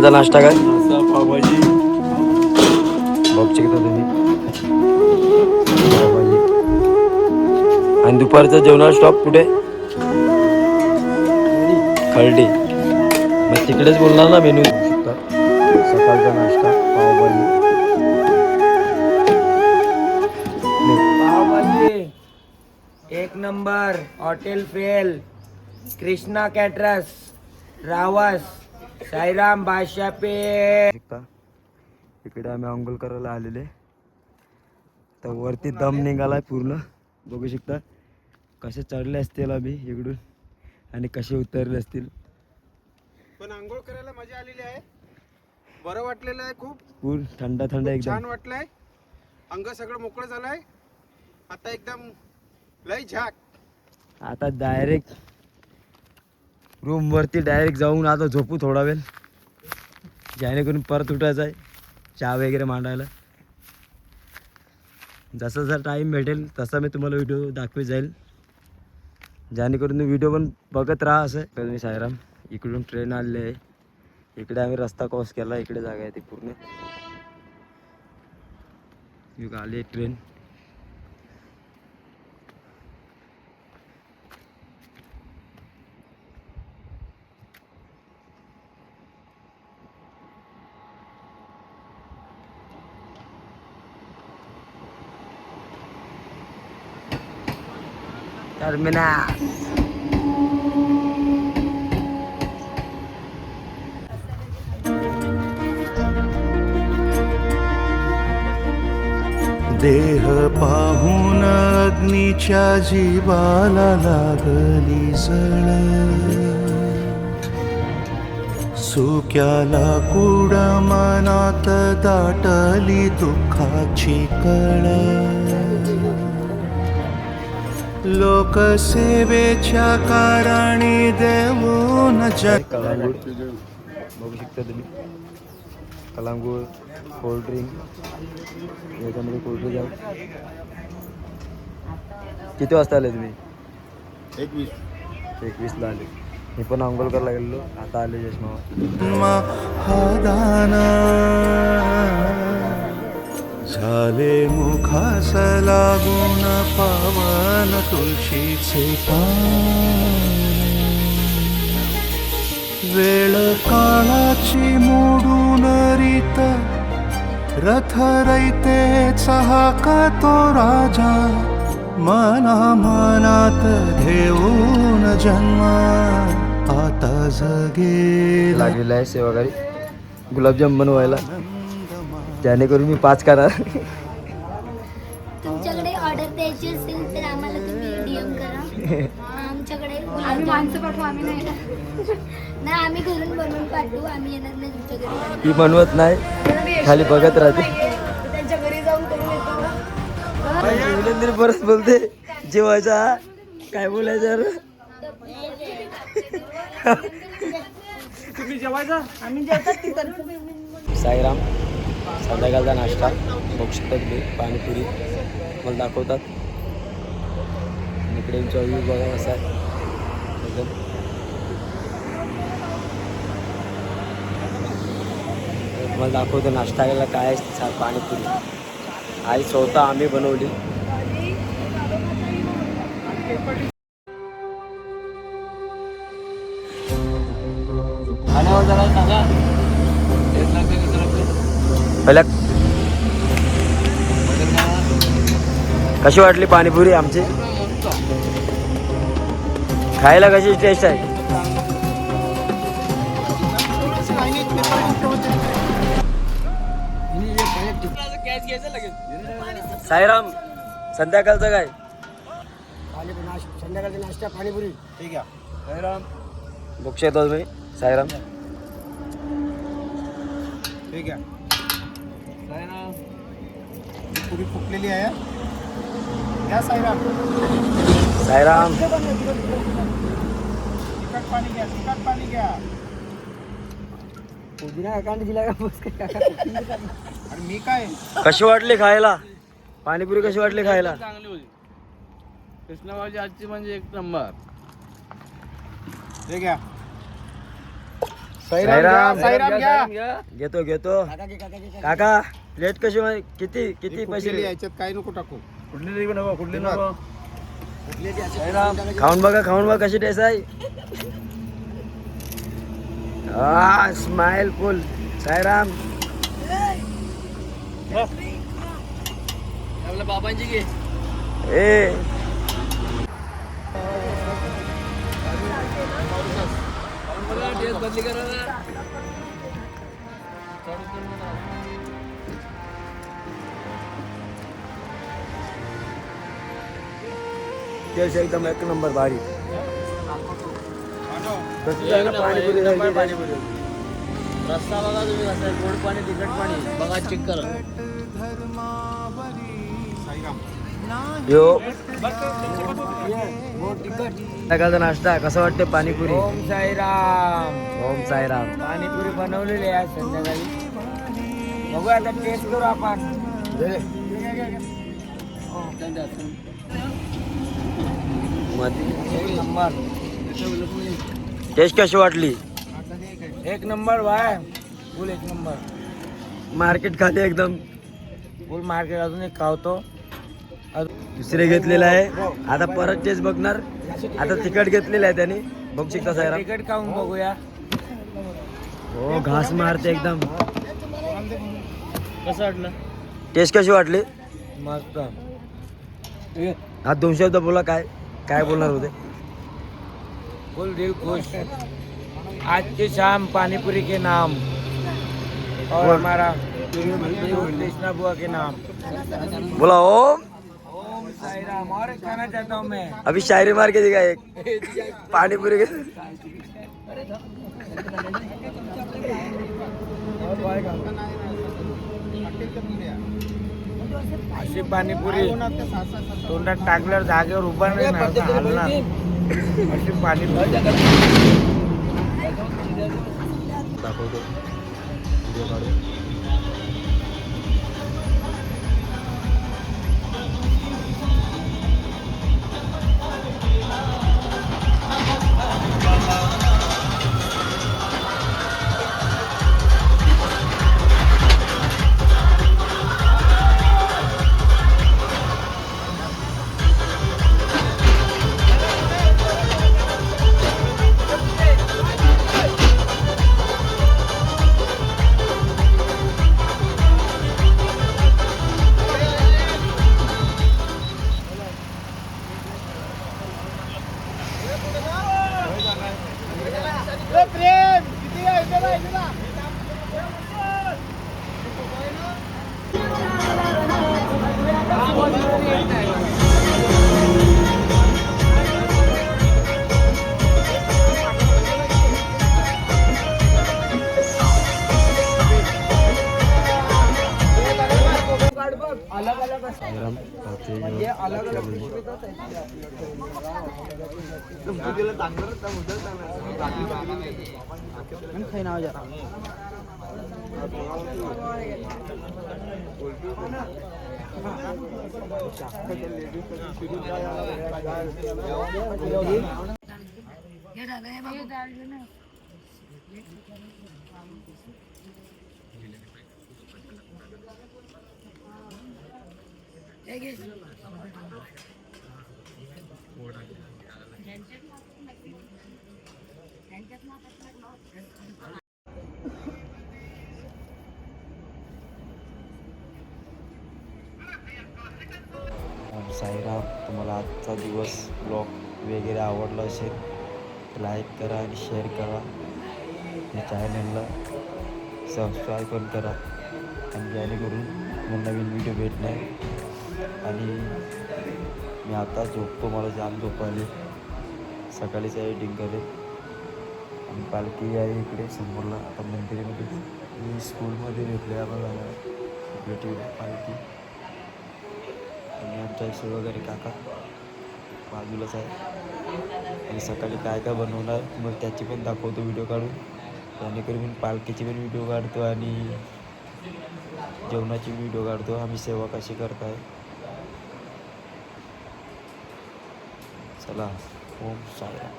नाश्ता काय पावभाजी बघचे तुम्ही पावभाजी. आणि दुपारचं जेवणाचा स्टॉप कुठे? खर्डी. मग तिकडेच बोलणार ना मेनू. सकाळचा नाश्ता पावभाजी. पावभाजी एक number. Hotel fail. Krishna caterers, Rawas, Sairam Badshah पे. इकडे आम्ही अंघोळ करायला आलेले. तर वरती दम निघालाय पूर्ण. बघू शकता कसे चढले असतील आम्ही इकडून आणि कसे उतरले असतील. पण आंघोळ करायला मजा आलेली आहे. बरं वाटलेलं आहे. खूप पूर्ण थंड थंड एकदम छान वाटलंय. अंग सगळं मोकळं झालंय. आता एकदम लय झाक. आता डायरेक्ट रूम वरती डायरेक्ट जाऊन आता झोपू थोडा वेळ, जेणेकरून परत उठायचं आहे चहा वगैरे मांडायला. जसा जर टाईम भेटेल तसा मी तुम्हाला व्हिडिओ दाखवत जाईल, जेणेकरून तुम्ही व्हिडिओ पण बघत राहा. असं तर मी साईराम इकडून ट्रेन आलेली आहे. इकडे आम्ही रस्ता क्रॉस केला. इकडे जागा आहे ती पूर्ण. आली ट्रेन. टर्मिनल. देह पाहून अग्नीच्या जीवाला लागली जळ, सुक्याला कुड मनात दाटली दुःखाची कळ. लोकसेवेच्या कारणी देऊन कलांगूळ बघू शकता तुम्ही. कलांगूळ कोल्ड्रिंक, याच्यामध्ये कोल्ड्रिंक आहे. किती वाजता आले तुम्ही? 21ला आले. मी पण अंघोळ करायला गेलो. आता आले चष्मा. महादान झाले मुखास लागून पावन तुळशीचे पान. वेळ काळाची मोडून रीत रथ रैतेचा हाकतो राजा. मना मनात घेऊन जन्म आता जगे लागलेला आहे सेवागारी गुलाबजाम बनवायला, जेणेकरून मी 5 करा. तुमच्याकडे ऑर्डर द्यायची असेल तर आम्हाला तुम्ही DM करा. आमच्याकडे माणसं पाठवू. आम्ही नाही आम्ही घरून बनवून पाठवू. आम्ही येणार नाही तुमच्या घरी. ती बनवत नाही, खाली बघत राहते. त्यांच्या घरी जाऊन करून येतो. परत बोलते जेवायचा काय बोलायचं. तुम्ही जेवायचं. आम्ही जेवतात तिथं. साईराम संध्याकाळचा नाश्ता बघू शकतात तुम्ही. पाणीपुरी मला दाखवतात. इकडे व्ह्यू बघा असा आहे एकदम. मला दाखवतो नाश्ता केला काय पाणीपुरी. आई स्वतः आम्ही बनवली. पहिल्या कशी वाटली पाणीपुरी आमची? खायला कशी टेस्ट आहे? साईराम संध्याकाळचं काय? संध्याकाळचा नाश्ता पाणीपुरी. ठीक आहे. साईराम बघू शकता तुम्ही. साईराम ठीक आहे. पुरी फुकलेली आहे. घ्या साईराम. साईराम तिखट पाणी घ्या. तिखट पाणी घ्या. आणि मी काय कशी वाटली खायला पाणीपुरी? कशी वाटली खायला? चांगली होती. कृष्णाबाईची आजची म्हणजे एक नंबर. ठीक आहे. साईराम घ्या. घेतो घेतो काका प्लेट कशी किती किती पैसे कुठली याच्यात काही नको टाकू. खाऊन बघा कशी टेस्ट आहे. स्माइल फुल साईराम. आपल्या बाबांची घे. ए टेस्ट बदली करा ना. टेस्ट एकदम एक नंबर भारी. कसं आहे ना पाणीपुरी पाणीपुरी रस्ता बघा तुम्ही कसा आहे. गोड पाणी तिखट पाणी बघा चेक करा. यो सकाळचा नाश्ता कसा वाटतं पाणीपुरी. ओम साईराम. ओम साईराम. पाणीपुरी बनवलेली आहे आज संध्याकाळी. बघूया आता टेस्ट करू आपण. एक नंबर. टेस्ट कशी वाटली. एक नंबर भाई. फुल एक नंबर. मार्केट खाते एकदम. फुल मार्केट अजून एक खावतो. दुसरे घेतलेलं आहे. आता परत टेस्ट बघणार. आता तिखट घेतलेलं आहे त्याने. बघू शकता साईराम. तिकट खाऊन बघूया. हो घास मारते एकदम. कसं वाटलं. टेस्ट कशी वाटली. मस्त. हा 2 शब्द बोला. काय बोलणार होते. फुल दिल खुश. आज की शाम पानीपुरी के नाम और हमारा कृष्णा बुआ के नाम. बोला ओम. ओम साईराम. और एक खाना चाहता हूँ मैं. अभी शायरी मार के दिखा एक पानीपुरी के. अशी पाणीपुरी तोंडात टाकल्यावर जागेवर उभा नाही राहणार, हलणार. अशी पाणीपुरी. दाखवतो व्हिडिओ काढून. साईराम. तुम्हाला आजचा दिवस ब्लॉग वगैरे आवडला असेल लाईक करा आणि शेअर करा. या चॅनलला सबस्क्राईब पण करा आणि जेणेकरून मला नवीन व्हिडिओ भेटणार. आणि मी आता झोपतो. मला जाम झोप आली. सकाळीच एडिटिंग करेल. आणि पालखी आहे इकडे समोरला. आता मंदिरामध्ये मी स्कूलमध्ये भेटले आम्हाला भेटी पालखी. आणि आमच्या आई वगैरे काका बाजूलाच आहे. आणि सकाळी काय काय बनवणार मग त्याची पण दाखवतो व्हिडिओ काढून. त्यानेकरून मी पालखीची पण व्हिडिओ काढतो आणि जेवणाची व्हिडिओ काढतो. आम्ही सेवा कशी करताय. चला ओम साईराम.